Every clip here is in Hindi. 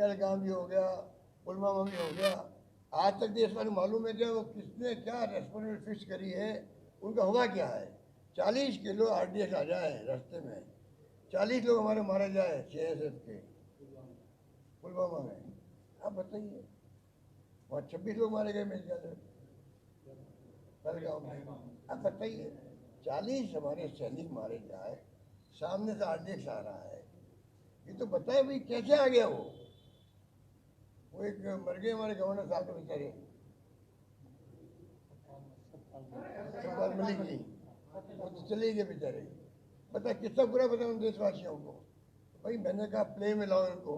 पहलगाम भी हो गया, पुलवामा भी हो गया। आज तक देश वाले मालूम है क्या वो किसने क्या रेस्पॉन्सिबिलिटी फिक्स करी है, उनका हुआ क्या है? 40 किलो RDX आ जाए रास्ते में, 40 लोग हमारे मारे जाए CSF के पुलवामा में, आप बताइए। वहाँ 26 लोग मारे गए मेरे ख्याल से पहलगाम में। अब बताइए 40 हमारे सैनिक मारे जाए, सामने से RDX आ रहा है, ये तो बताए भाई कैसे आ गया वो एक मर गए हमारे गवर्नर साहब के बेचारे सत्तार मलिक जी, वो तो चले गए बेचारे। बता कितना बुरा बता उन देशवासियों को। भाई मैंने कहा प्ले में लाओ इनको,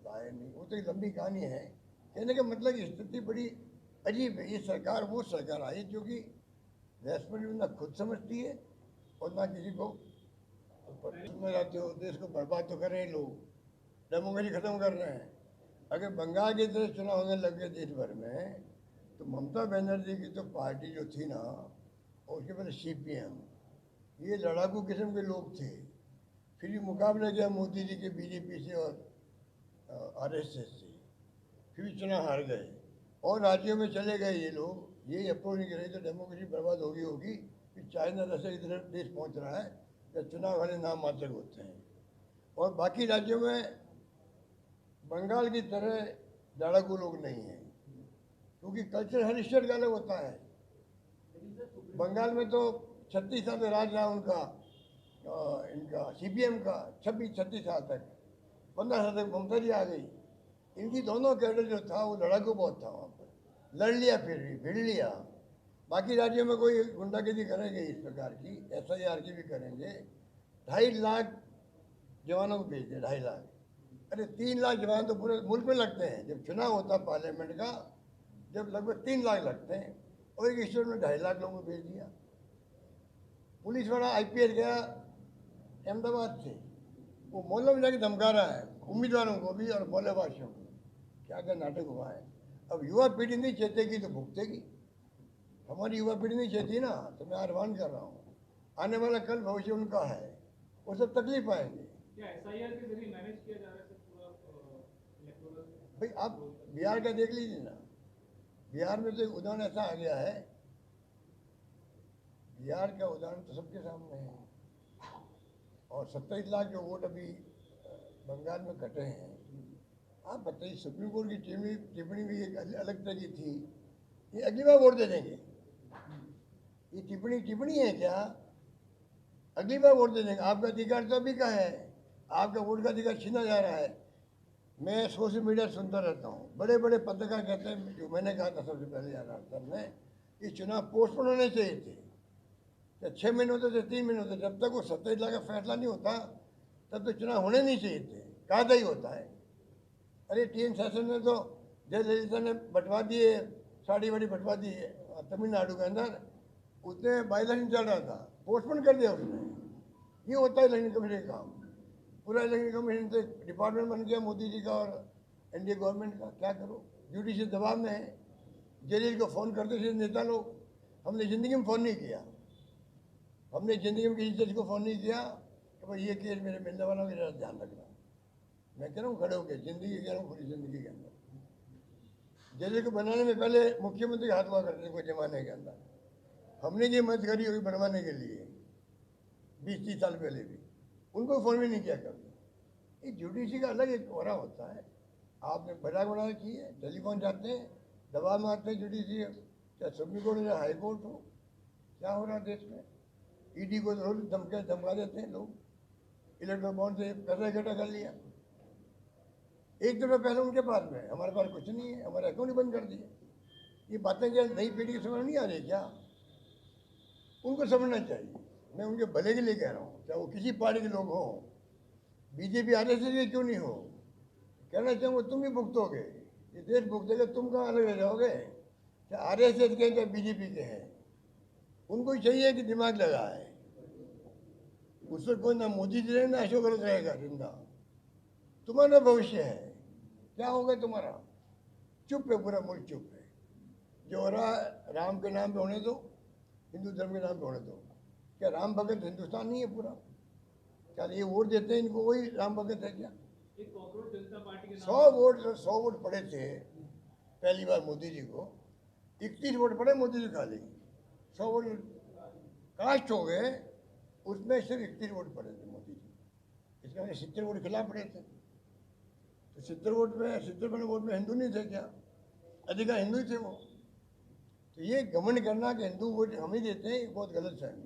लाए नहीं। वो तो एक लंबी कहानी है। कहने का मतलब स्थिति बड़ी अजीब है। ये सरकार वो सरकार आई जो कि रेस्पॉन्सिबिलिटी ना खुद समझती है और ना किसी को में जाते हो। देश को बर्बाद तो कर रहे हैं लोग, डेमोक्रेसी खत्म कर रहे हैं। अगर बंगाल की तरह चुनाव होने लग गए देश भर में, तो ममता बनर्जी की तो पार्टी जो थी ना, और उसके पहले CPM, ये लड़ाकू किस्म के लोग थे। फिर ये मुकाबला किया मोदी जी के BJP से और RSS से, फिर चुनाव हार गए और राज्यों में चले गए ये लोग। ये अप्रोच नहीं कर रहे तो डेमोक्रेसी बर्बाद होगी। फिर चाइना रशिया की तरफ देश पहुंच रहा है या चुनाव वाले नाम मात्र होते हैं। और बाकी राज्यों में बंगाल की तरह लड़ाकू लोग नहीं हैं, क्योंकि कल्चर हर स्टेट का अलग होता है। बंगाल में तो 36 साल राज रहा उनका, इनका CPM का 36 साल तक, 15 साल तक ममता जी आ गई। इनकी दोनों कैडर जो था वो लड़ाकू बहुत था वहाँ पर, लड़ लिया फिर भी भिड़ लिया। बाकी राज्यों में कोई गुंडागर्दी करेंगे इस प्रकार की, SIR की भी करेंगे। 2.5 लाख जवानों को भेज दिया, 2.5 लाख। अरे 3 लाख जवान तो पूरे मुल्क में लगते हैं। जब चुनाव होता पार्लियामेंट का, जब लगभग 3 लाख लगते हैं, और एक स्टेट में 2.5 लाख लोगों को भेज दिया। पुलिस वाला IPS गया अहमदाबाद से, वो मोहल्लों में जाके धमका रहा है उम्मीदवारों को भी और मोहल्लेवासियों को। क्या क्या नाटक हुआ है। अब युवा पीढ़ी नहीं चेतेगी तो भुगतेगी। हमारी युवा पीढ़ी नहीं चेती ना, तो मैं आह्वान कर रहा हूँ, आने वाला कल भविष्य उनका है, वो सब तकलीफ आएंगे। क्या SIR के जरिए मैनेज किया जा रहा है पूरा इलेक्टोरल? भाई आप बिहार का देख लीजिए ना, बिहार में तो एक उदाहरण ऐसा आ गया है, बिहार का उदाहरण तो सबके सामने है। और 27 लाख जो वोट अभी बंगाल में कटे हैं, आप बताइए सुप्रीम कोर्ट की टिप्पणी भी एक अलग तरह की थी। ये अगली बार वोट दे देंगे, ये टिप्पणी है क्या? अगली बार वोट दे देंगे। आपका अधिकार तो अभी का है, आपका वोट का अधिकार छीना जा रहा है। मैं सोशल मीडिया सुनता रहता हूँ, बड़े बड़े पत्रकार कहते हैं, जो मैंने कहा था सबसे पहले राजस्थान में, ये चुनाव पोस्टपोन होने चाहिए थे। या 6 महीने होते थे, 3 महीने होते, जब तक वो 27 लाख का फैसला नहीं होता तब तक चुनाव होने नहीं चाहिए थे। कायदा ही होता है। अरे TN शासन ने तो जयललिता ने बंटवा दिए, साड़ी वाड़ी बंटवा दी तमिलनाडु के अंदर, उसने बाई इलेक्शन चल रहा था, पोस्टपोन कर दिया उसने। ये होता है इलेक्शन कमीशन का काम। पूरा इलेक्शन कमीशन से डिपार्टमेंट बन गया मोदी जी का और NDA गवर्नमेंट का। क्या करो, जुडिशियल दबाव में है। जलील को फ़ोन करते थे नेता लोग, हमने ज़िंदगी में फ़ोन नहीं किया, हमने ज़िंदगी में किसी जज को फ़ोन नहीं किया कि भाई ये केस मेरे मिलने वाला मेरा ध्यान रखना। मैं कह रहा हूँ खड़े होकर, ज़िंदगी कह रहा हूँ, पूरी ज़िंदगी के अंदर जज को बनाने में पहले मुख्यमंत्री हाथ हुआ करते थे कोई ज़माने के अंदर। हमने ये मदद करी होगी बनवाने के लिए 20-30 साल पहले भी, उनको फ़ोन भी नहीं किया कभी। ये जुडिशरी का अलग एक कोरा होता है। आपने बड़ा बड़ा की है, टेलीफोन जाते हैं, दबाव मारते हैं जुडिशरी, चाहे सुप्रीम कोर्ट हो या हाई कोर्ट हो। क्या हो रहा है देश में? ED को रोज धमका देते हैं लोग, इलेक्ट्रल बॉन्ड से पैसा इकट्ठा कर लिया। 1 दिन पहले उनके पास में, हमारे पास कुछ नहीं है, हमारे अकाउंट ही बंद कर दिए। ये बातें क्या नई पीढ़ी की समझ नहीं आ रही क्या? उनको समझना चाहिए। मैं उनके भले के लिए कह रहा हूँ, चाहे वो किसी पार्टी के लोग हों, BJP RSS के क्यों नहीं हो। कहना चाहूँगा तुम भी भुगतोगे, ये देश भुगतेगा, तुम कहाँ अलग रह जाओगे? चाहे RSS के चाहे BJP के हैं, उनको चाहिए कि दिमाग लगाए। उससे कोई ना मोदी जी रहेगा ना अशोक गहलोत रहेगा जिंदा। तुम्हारा भविष्य है, क्या होगा तुम्हारा? चुप है, पूरा मुल्क चुप है। जो हो रहा है राम के नाम पे होने दो, हिंदू धर्म के नाम पे होने दो। क्या राम भगत हिंदुस्तान नहीं है पूरा? क्या ये वोट देते हैं इनको वही राम भगत है क्या? एक कॉकरोच जनता पार्टी के 100 वोट पड़े थे पहली बार मोदी जी को, 31 वोट पड़े मोदी जी खाली, 100 वोट कास्ट हो गए, उसमें सिर्फ 31 वोट पड़े थे मोदी जी। इसके मैंने 70 वोट खिलाफ पड़े थे। तो 70 वोट में हिंदू नहीं थे क्या? अधिकार हिंदू ही थे वो। तो ये घमंड करना कि हिंदू वोट हम ही देते हैं, ये बहुत गलत फहमी।